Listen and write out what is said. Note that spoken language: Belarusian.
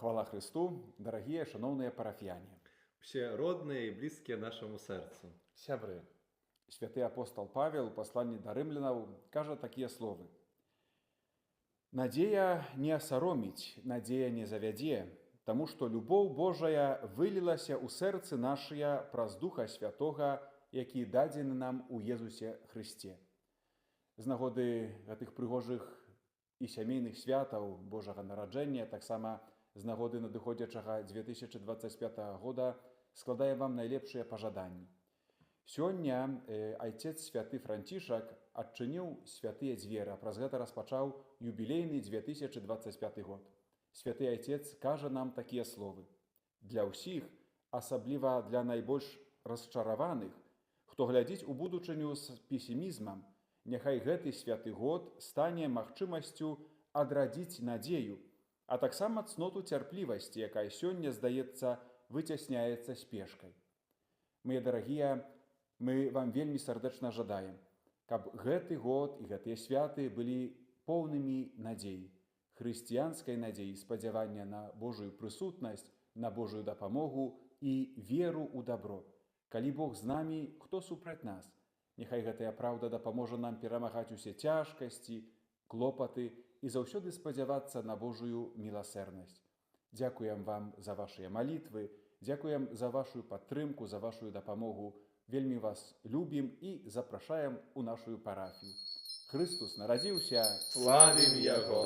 Хвала Христу, дорогие, шановные парафіяне. Все родные и близкие нашему сердцу. Сябры, святы апостол Павел у посланні да рымлянаў кажа такія словы. Надзея не асароміць, надзея не завядзе, таму што любоў Божая вылілася ў сэрцы нашыя праз Духа Святога, які дадзены нам у Езусе Христе. З нагоды гэтых прыгожых і сямейных святаў Божага нараджэння, таксама з нагоды надыходзячага 2025 года складае вам найлепшыя пажаданні. Сёння айцец святы Францішак адчыніў святыя дзверы, а праз гэта распачаў юбілейны 2025 год. Святы айцец кажа нам такія словы. Для ўсіх, асабліва для найбольш расчараваных, хто глядзіць у будучыню з песімізмам, няхай гэты святы год стане магчымасцю адрадзіць надзею, а таксама цноту цярплівасці, якая сёння, здаецца, выцясняецца спешкай. Мае дарагія, мы вам вельмі сардэчна жадаем, каб гэты год і гэтыя святы былі поўнымі надзей, хрысціянскай надзеі, спадзявання на Божую прысутнасць, на Божую дапамогу і веру ў дабро. Калі Бог з намі, хто супраць нас? Няхай гэтая праўда дапаможа нам перамагаць усе цяжкасці, клопаты і заўсёды спадзявацца на Божую міласэрнасць. Дзякуем вам за вашыя малітвы, дзякуем за вашу падтрымку, за вашу дапамогу. Вельмі вас любім і запрашаем у нашу парафію. Христос нарадзіўся, Славім Яго!